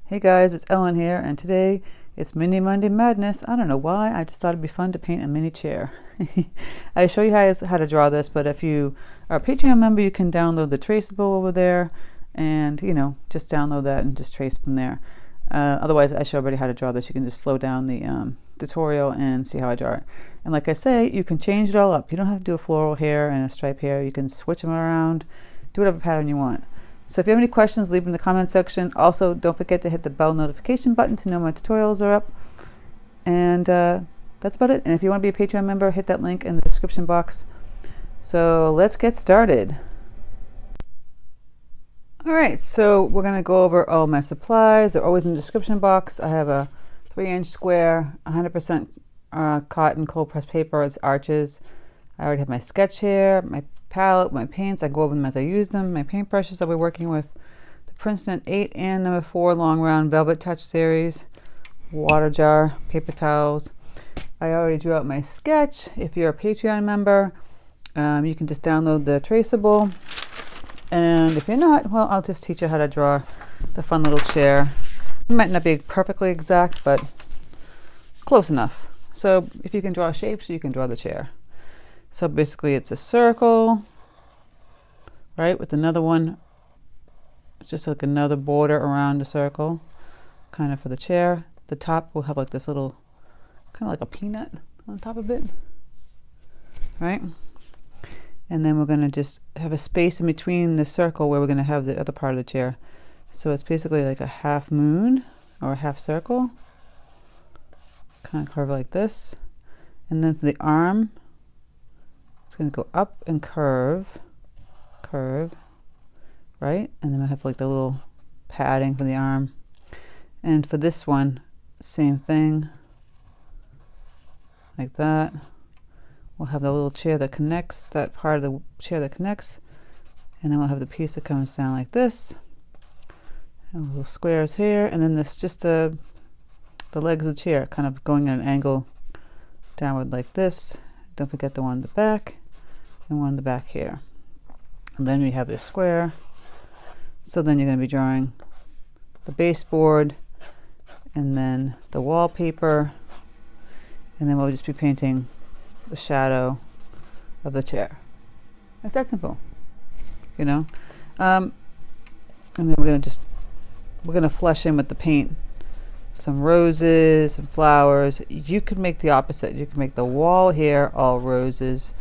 Hey guys, it's Ellen here, and today it's Mini Monday Madness. I don't know why, I just thought it'd be fun to paint a mini chair. I show you how to draw this, but if you are a Patreon member, you can download the traceable over there, and just download that and just trace from there. Otherwise, I show everybody how to draw this. You can just slow down the tutorial and see how I draw it. And like I say, you can change it all up. You don't have to do a floral here and a stripe here. You can switch them around, do whatever pattern you want. So if you have any questions, leave them in the comment section. Also, don't forget to hit the bell notification button to know my tutorials are up. And that's about it. And if you want to be a Patreon member, hit that link in the description box. So let's get started. All right, so we're going to go over all my supplies. They're always in the description box. I have a 3-inch square, 100% cotton cold pressed paper. It's arches. I already have my sketch here, my palette, my paints. I go over them as I use them. My paint brushes, I'll be working with the Princeton 8 and number 4 long round velvet touch series, water jar, paper towels. I already drew out my sketch. If you're a Patreon member, you can just download the traceable. And if you're not, well, I'll just teach you how to draw the fun little chair. It might not be perfectly exact, but close enough. So if you can draw shapes, you can draw the chair. So basically it's a circle, right, with another one, just like another border around the circle, kind of for the chair. The top will have like this little, kind of like a peanut on top of it, right? And then we're going to just have a space in between the circle where we're going to have the other part of the chair. So it's basically like a half moon or a half circle, kind of curve like this. And then for the arm, it's going to go up and curve, right? And then I have like the little padding for the arm. And for this one, same thing, like that. We'll have the little chair that connects, that part of the chair that connects. And then we'll have the piece that comes down like this. And little squares here. And then this just the legs of the chair kind of going at an angle downward like this. Don't forget the one in the back and one in the back here. And then we have this square. So then you're going to be drawing the baseboard and then the wallpaper. And then we'll just be painting the shadow of the chair. It's that simple, and then we're gonna flesh in with the paint some roses, some flowers. You could make the opposite. You can make the wall here all roses,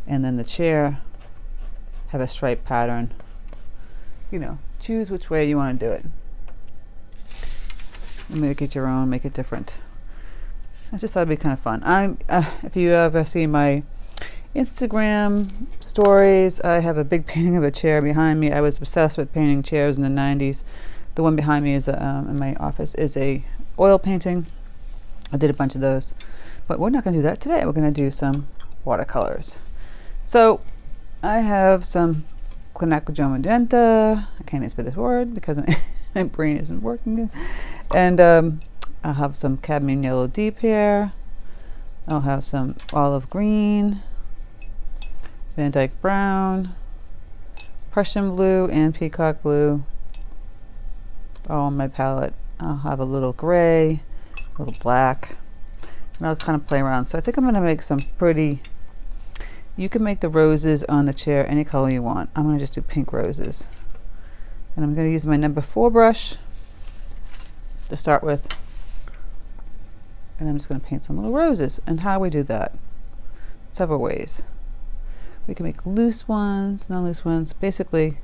and then the chair have a stripe pattern. Choose which way you want to do it. Make it your own. Make it different. I just thought it'd be kind of fun. If you ever see my Instagram stories, I have a big painting of a chair behind me. I was obsessed with painting chairs in the 90s. The one behind me is in my office is a oil painting. I did a bunch of those, but we're not going to do that today. We're going to do some watercolors. So I have some quinacridone magenta. I can't even spell this word because my brain isn't working. And I'll have some cadmium yellow deep here. I'll have some olive green, Van Dyke brown, Prussian blue, and peacock blue. All on my palette. I'll have a little gray, a little black, and I'll kind of play around. So I think I'm going to make some pretty. You can make the roses on the chair any color you want. I'm going to just do pink roses, and I'm going to use my number 4 brush to start with. And I'm just going to paint some little roses. And how we do that? Several ways. We can make loose ones, non-loose ones. Basically,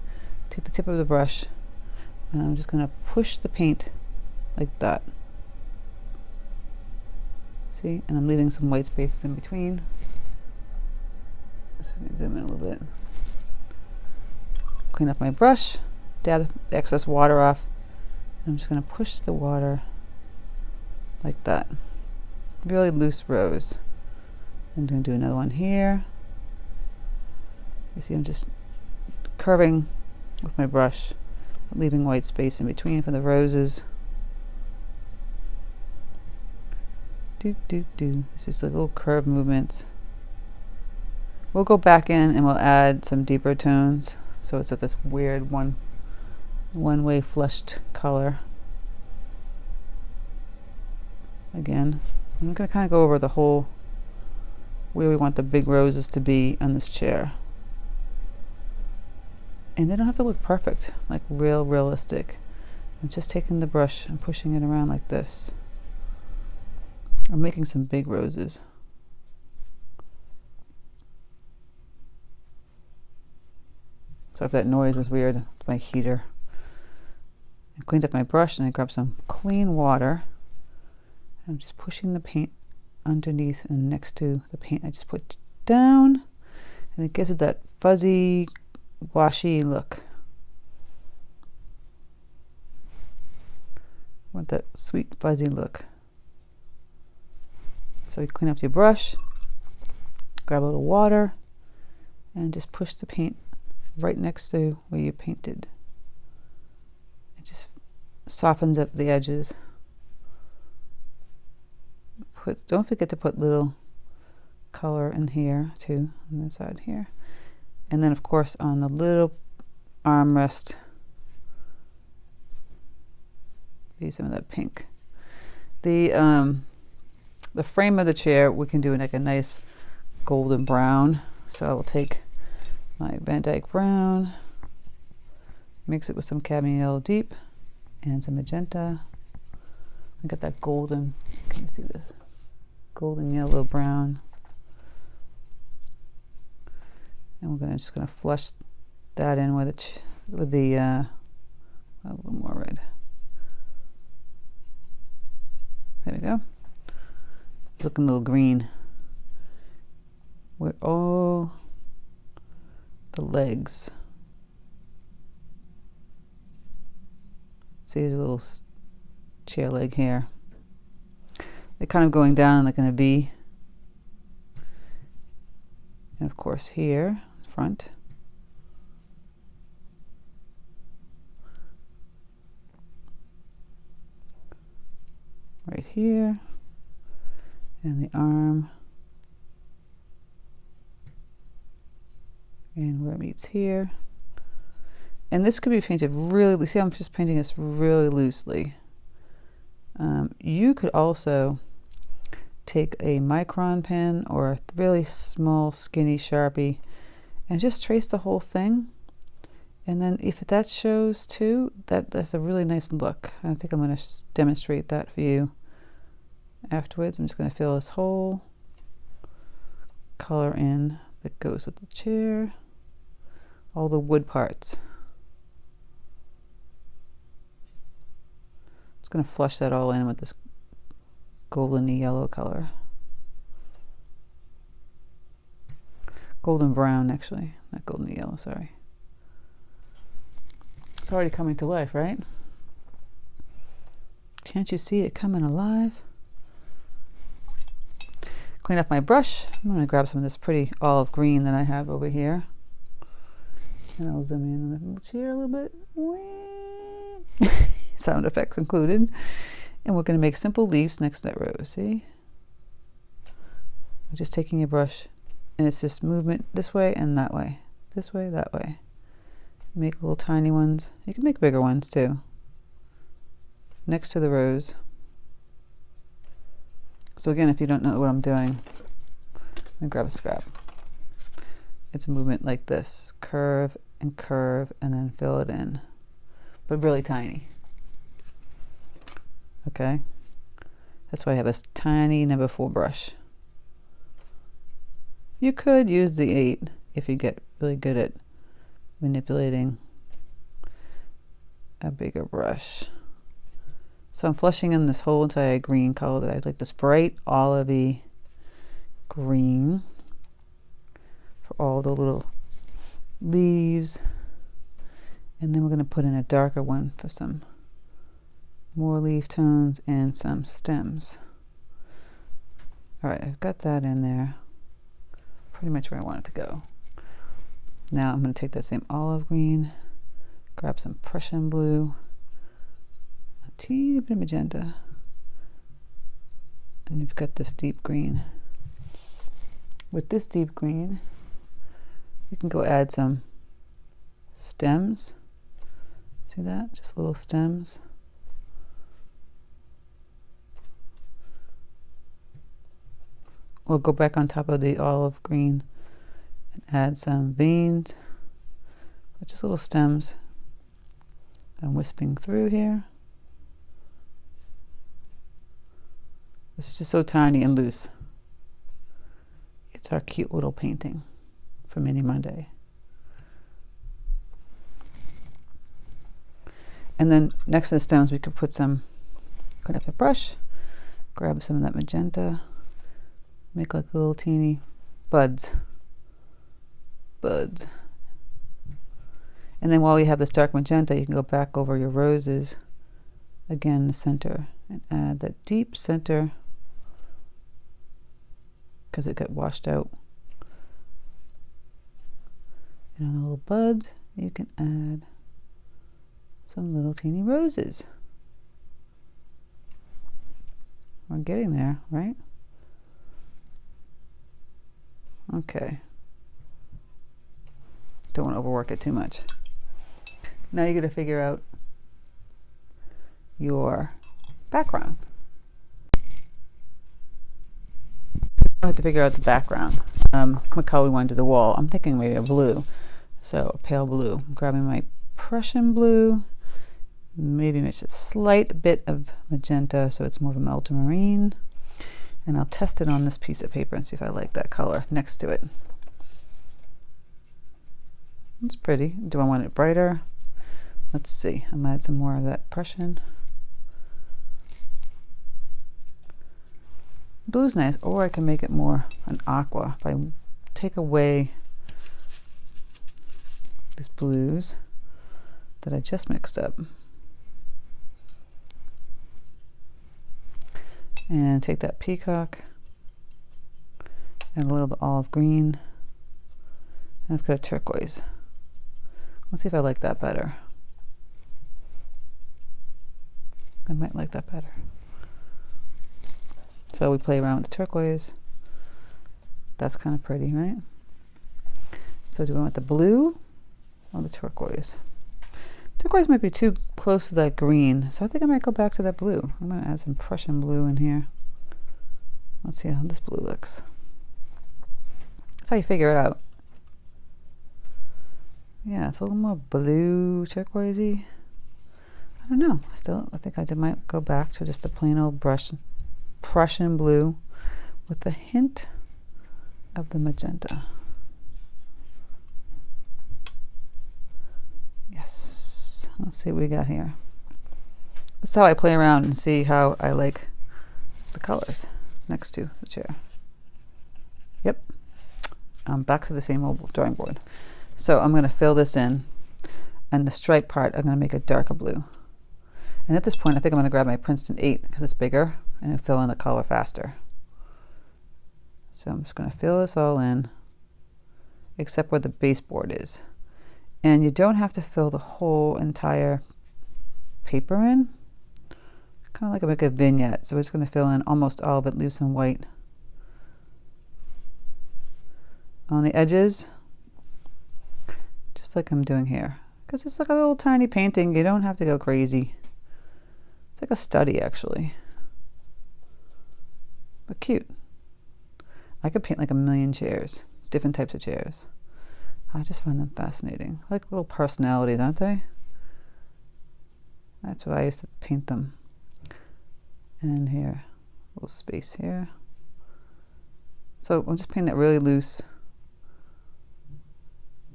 take the tip of the brush and I'm just going to push the paint like that. See? And I'm leaving some white spaces in between. So let me zoom in a little bit. Clean up my brush, dab the excess water off. I'm just going to push the water like that. Really loose rose. I'm going to do another one here. You see I'm just curving with my brush, leaving white space in between for the roses. This is the little curve movements. We'll go back in and we'll add some deeper tones so it's at this weird one-way flushed color. again. I'm going to kind of go over the whole, where we want the big roses to be on this chair. And they don't have to look perfect, like realistic. I'm just taking the brush and pushing it around like this. I'm making some big roses. So if that noise was weird, it's my heater. I cleaned up my brush and I grabbed some clean water. I'm just pushing the paint underneath and next to the paint I just put down, and it gives it that fuzzy, washy look. I want that sweet fuzzy look. So you clean up your brush, grab a little water, and just push the paint right next to where you painted. It just softens up the edges. Don't forget to put little color in here too, on the side here. And then of course on the little armrest, use some of that pink. The frame of the chair, we can do like a nice golden brown. So I will take my Van Dyke brown, mix it with some Cadmium Yellow deep and some magenta. I got that golden, can you see this? Golden yellow brown. And we're just gonna flush that in with the a little more red. There we go. It's looking a little green. Where all the legs. See, there's a little chair leg here. They're kind of going down like in a V. And of course here, front. Right here. And the arm. And where it meets here. And this could be painted really, see, I'm just painting this really loosely. You could also take a micron pen or a really small skinny Sharpie and just trace the whole thing. And then if that shows too, that's a really nice look. I think I'm going to demonstrate that for you afterwards. I'm just going to fill this whole color in that goes with the chair, all the wood parts. Just going to flush that all in with this golden yellow color. Golden brown, actually, not golden yellow, sorry. It's already coming to life, right? Can't you see it coming alive? Clean up my brush. I'm going to grab some of this pretty olive green that I have over here. And I'll zoom in on the chair a little bit. Sound effects included. And we're going to make simple leaves next to that rose, see? I'm just taking a brush, and it's just movement this way and that way. This way, that way. Make little tiny ones. You can make bigger ones too. Next to the rose. So again, if you don't know what I'm doing, I'm going to grab a scrap. It's a movement like this. Curve, and then fill it in. But really tiny. Okay, that's why I have a tiny number 4 brush. You could use the 8 if you get really good at manipulating a bigger brush. So I'm flushing in this whole entire green color that I like, this bright olivey green for all the little leaves. And then we're going to put in a darker one for some more leaf tones and some stems. All right, I've got that in there. Pretty much where I want it to go. Now I'm going to take that same olive green, grab some Prussian blue, a teeny bit of magenta, and you've got this deep green. With this deep green, you can go add some stems. See that? Just little stems. we'll go back on top of the olive green and add some veins, just little stems. I'm wisping through here. This is just so tiny and loose. It's our cute little painting for Mini Monday. And then next to the stems, we could put some, cut up a brush, grab some of that magenta, make like little teeny buds. And then while you have this dark magenta, you can go back over your roses, again in the center, and add that deep center, because it got washed out. And on the little buds, you can add some little teeny roses. We're getting there, right? Okay. Don't want to overwork it too much. Now you're going to figure out your background. I have to figure out the background. What color we want to do the wall. I'm thinking maybe a blue. So a pale blue. I'm grabbing my Prussian blue. Maybe just a slight bit of magenta so it's more of a ultramarine. And I'll test it on this piece of paper and see if I like that color next to it. It's pretty. Do I want it brighter? Let's see. I'm gonna add some more of that Prussian. Blue's nice, or I can make it more an aqua. If I take away these blues that I just mixed up and take that peacock and a little of the olive green, and I've got a turquoise. Let's see if I like that better. I might like that better. So we play around with the turquoise. That's kind of pretty, right? So do we want the blue or the turquoise? Turquoise might be too close to that green, so I think I might go back to that blue. I'm going to add some Prussian blue in here. Let's see how this blue looks. That's how you figure it out. Yeah, it's a little more blue, turquoisey. I don't know. Still, I think I might go back to just a plain old Prussian blue with a hint of the magenta. Yes. Let's see what we got here. That's how I play around and see how I like the colors next to the chair. Yep. I'm back to the same old drawing board. So I'm going to fill this in, and the stripe part I'm going to make a darker blue. And at this point I think I'm going to grab my Princeton 8 because it's bigger and it'll fill in the color faster. So I'm just going to fill this all in except where the baseboard is. And you don't have to fill the whole entire paper in. It's kind of like a vignette. So we're just going to fill in almost all of it, leave some white on the edges, just like I'm doing here. Because it's like a little tiny painting, you don't have to go crazy. It's like a study actually. But cute. I could paint like a million chairs, different types of chairs. I just find them fascinating. Like little personalities, aren't they? That's what I used to paint them. And here, a little space here. So I'm just painting it really loose.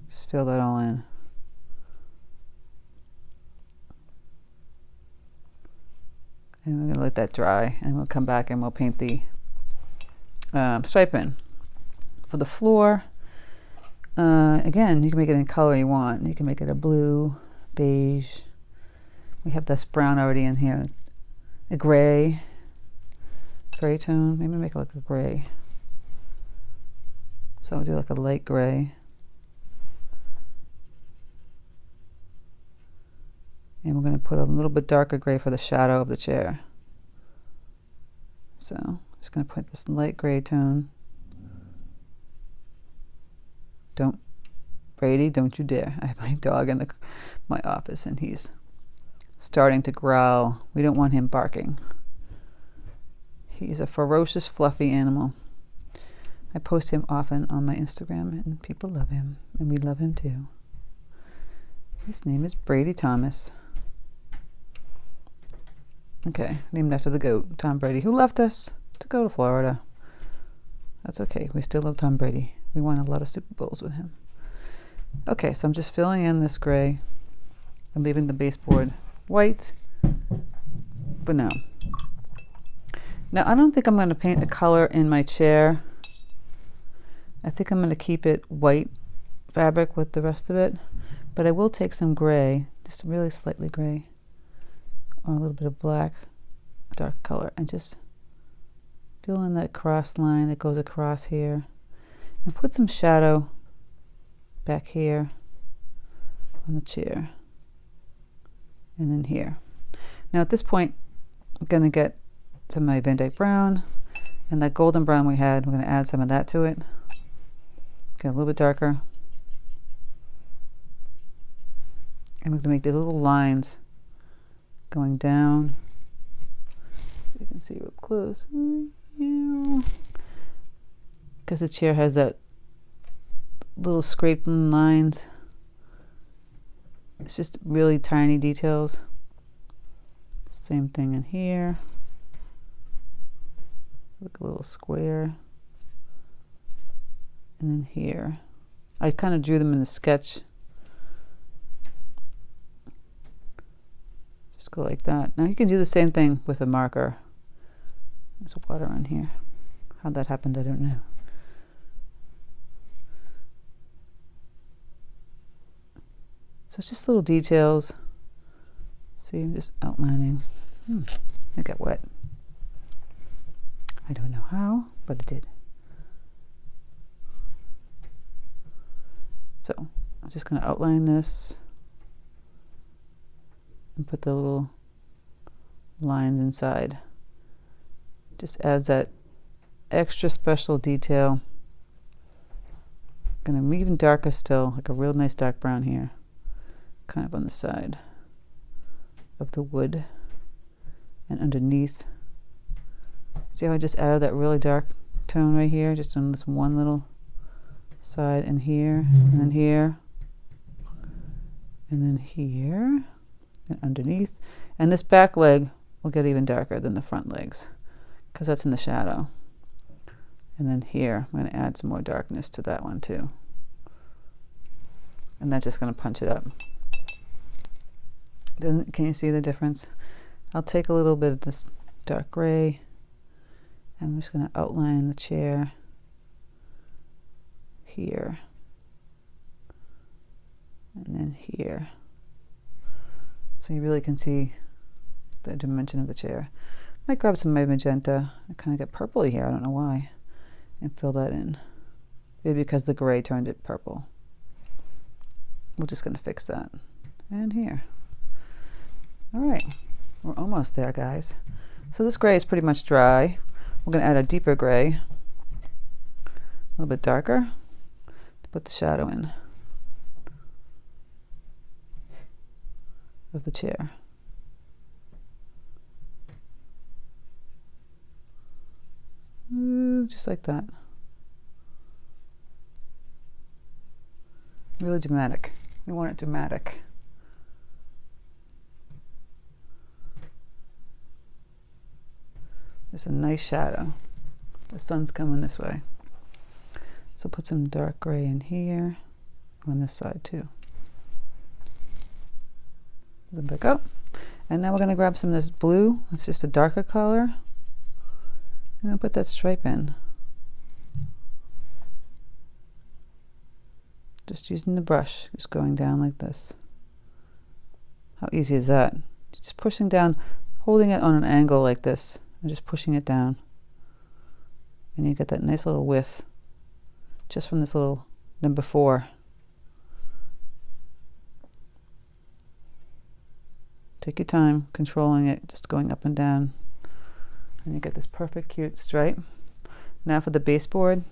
Just fill that all in. And we're going to let that dry, and we'll come back and we'll paint the stripe in. For the floor, again, you can make it any color you want. You can make it a blue, beige. We have this brown already in here. A gray tone. Maybe make it like a gray. So I'll do like a light gray. And we're going to put a little bit darker gray for the shadow of the chair. So I'm just going to put this light gray tone. Brady, don't you dare. I have my dog in my office and he's starting to growl. We don't want him barking. He's a ferocious, fluffy animal. I post him often on my Instagram, and people love him, and we love him too. His name is Brady Thomas. Okay, named after the GOAT, Tom Brady, who left us to go to Florida. That's okay, we still love Tom Brady. We won a lot of Super Bowls with him. Okay, so I'm just filling in this gray and leaving the baseboard white for now. Now, I don't think I'm going to paint a color in my chair. I think I'm going to keep it white fabric with the rest of it, but I will take some gray, just really slightly gray, or a little bit of black, dark color, and just fill in that cross line that goes across here, and put some shadow back here on the chair, and then here. Now at this point, I'm going to get some of my Van Dyke brown, and that golden brown we had, we're going to add some of that to it. Get a little bit darker. And we're going to make these little lines going down. You can see up close. Because the chair has that little scraping lines. It's just really tiny details. Same thing in here. Like a little square. And then here. I kind of drew them in the sketch. Just go like that. Now you can do the same thing with a marker. There's water on here. How that happened, I don't know. So it's just little details. See, I'm just outlining. It got wet. I don't know how, but it did. So I'm just going to outline this and put the little lines inside. Just adds that extra special detail. Going to be even darker still, like a real nice dark brown here, kind of on the side of the wood and underneath. See how I just added that really dark tone right here, just on this one little side, and here, and then here, and then here, and underneath. And this back leg will get even darker than the front legs because that's in the shadow. And then here, I'm going to add some more darkness to that one too. And that's just going to punch it up. Can you see the difference? I'll take a little bit of this dark gray. I'm just going to outline the chair here. And then here. So you really can see the dimension of the chair. Might grab some of my magenta. I kind of get purpley here, I don't know why. And fill that in. Maybe because the gray turned it purple. We're just going to fix that. And here. Alright, we're almost there, guys. So this gray is pretty much dry. We're going to add a deeper gray, a little bit darker, to put the shadow in of the chair. Ooh, just like that. Really dramatic. We want it dramatic. There's a nice shadow. The sun's coming this way. So put some dark gray in here, on this side too. Zoom back up. And now we're going to grab some of this blue. It's just a darker color. And I'll put that stripe in. Just using the brush, just going down like this. How easy is that? Just pushing down, holding it on an angle like this. I'm just pushing it down, and you get that nice little width just from this little number 4. Take your time controlling it, just going up and down, and you get this perfect cute stripe. Now for the baseboard,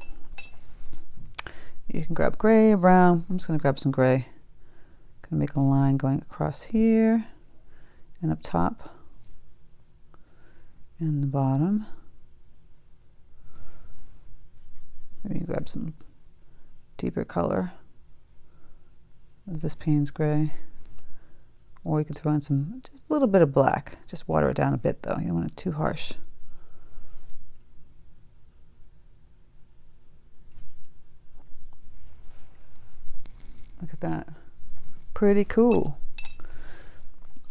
you can grab gray or brown. I'm just going to grab some gray. Going to make a line going across here and up top. And the bottom. Maybe grab some deeper color of this Paynes gray. Or you could throw in some, just a little bit of black. Just water it down a bit though. You don't want it too harsh. Look at that. Pretty cool.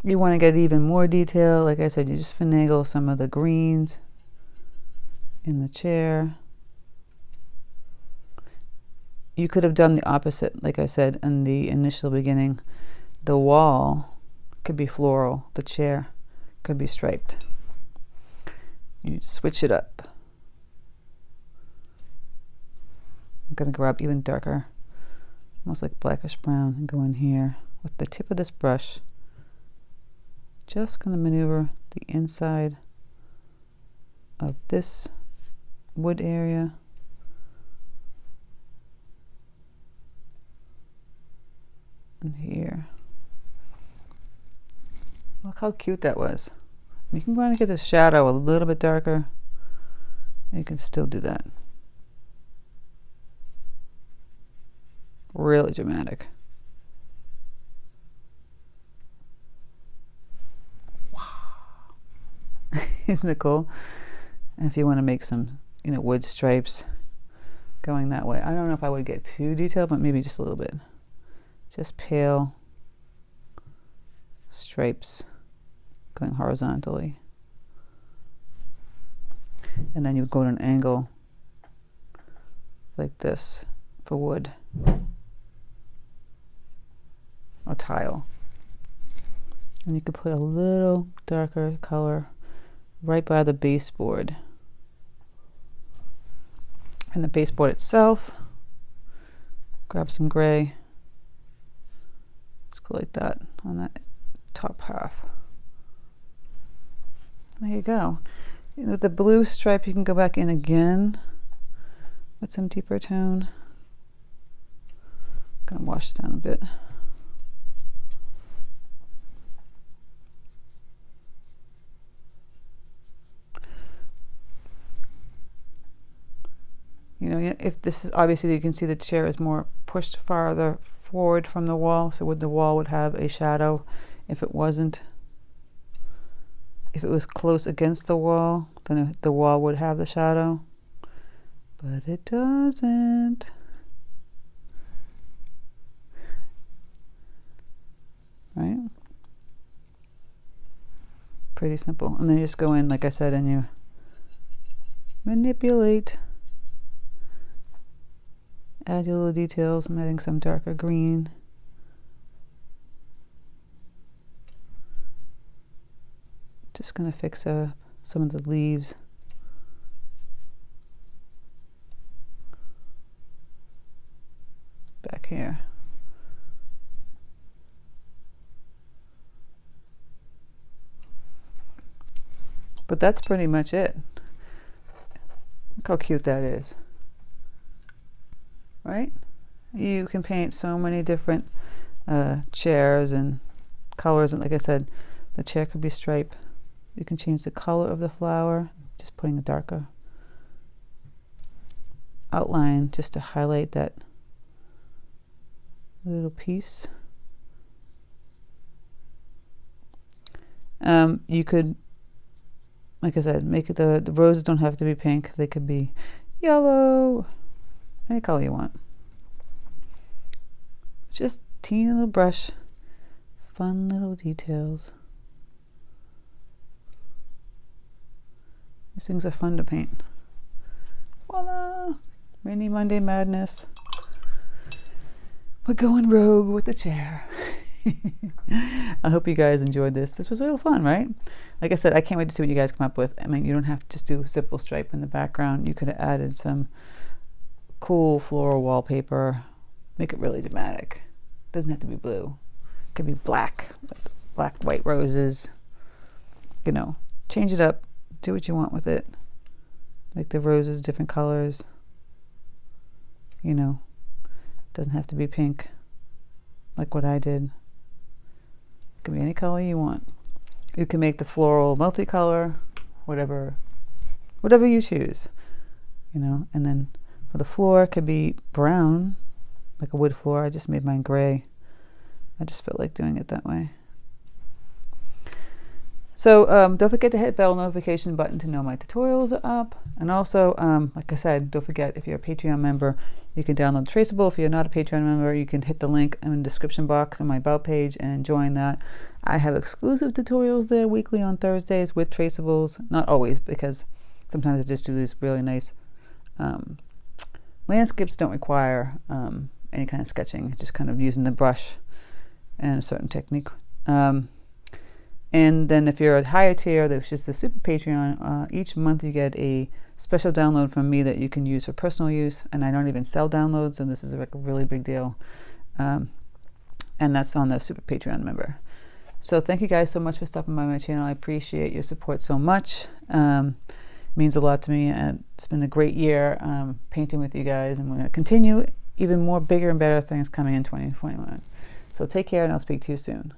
You want to get even more detail. Like I said, you just finagle some of the greens in the chair. You could have done the opposite, like I said in the initial beginning. The wall could be floral. The chair could be striped. You switch it up. I'm going to grab even darker, almost like blackish brown, and go in here with the tip of this brush. Just going to maneuver the inside of this wood area. And here. Look how cute that was. You can want to get the shadow a little bit darker. You can still do that. Really dramatic. Wow. Isn't it cool? And if you want to make some, wood stripes going that way. I don't know if I would get too detailed, but maybe just a little bit. Just pale stripes going horizontally. And then you would go to an angle like this for wood or tile. And you could put a little darker color right by the baseboard. And the baseboard itself, grab some gray. Let's go like that on that top half. There you go. With the blue stripe, you can go back in again with some deeper tone. Gonna wash it down a bit. If this is obviously, you can see the chair is more pushed farther forward from the wall, so the wall would have a shadow. If it wasn't, if it was close against the wall, then the wall would have the shadow, but it doesn't. Right? Pretty simple. And then you just go in, like I said, and you manipulate. Add your little details. I'm adding some darker green. Just going to fix some of the leaves. Back here. But that's pretty much it. Look how cute that is. Right? You can paint so many different chairs and colors, and like I said, the chair could be striped. You can change the color of the flower, just putting a darker outline just to highlight that little piece. You could, like I said, make it the roses don't have to be pink. They could be yellow, any color you want. Just teeny little brush, fun little details. These things are fun to paint. Voila! Rainy Monday madness. We're going rogue with the chair. I hope you guys enjoyed this. This was real fun, right? Like I said, I can't wait to see what you guys come up with. I mean, you don't have to just do a simple stripe in the background. You could have added some cool floral wallpaper. Make it really dramatic. Doesn't have to be blue. It could be black, black, white roses. Change it up. Do what you want with it. Make the roses different colors. Doesn't have to be pink like what I did. It can be any color you want. You can make the floral multicolor, whatever you choose, and then For the floor, it could be brown, like a wood floor. I just made mine gray. I just felt like doing it that way. So don't forget to hit bell notification button to know my tutorials are up. And also, like I said, don't forget, if you're a Patreon member, you can download Traceable. If you're not a Patreon member, you can hit the link in the description box on my About page and join that. I have exclusive tutorials there weekly on Thursdays with Traceables. Not always, because sometimes I just do these really nice landscapes. Don't require any kind of sketching, just kind of using the brush and a certain technique. And then if you're a higher tier, which is the Super Patreon, each month you get a special download from me that you can use for personal use. And I don't even sell downloads, and this is like a really big deal. And that's on the Super Patreon member. So thank you guys so much for stopping by my channel. I appreciate your support so much. It means a lot to me, and it's been a great year painting with you guys. And we're going to continue even more bigger and better things coming in 2021. So take care, and I'll speak to you soon.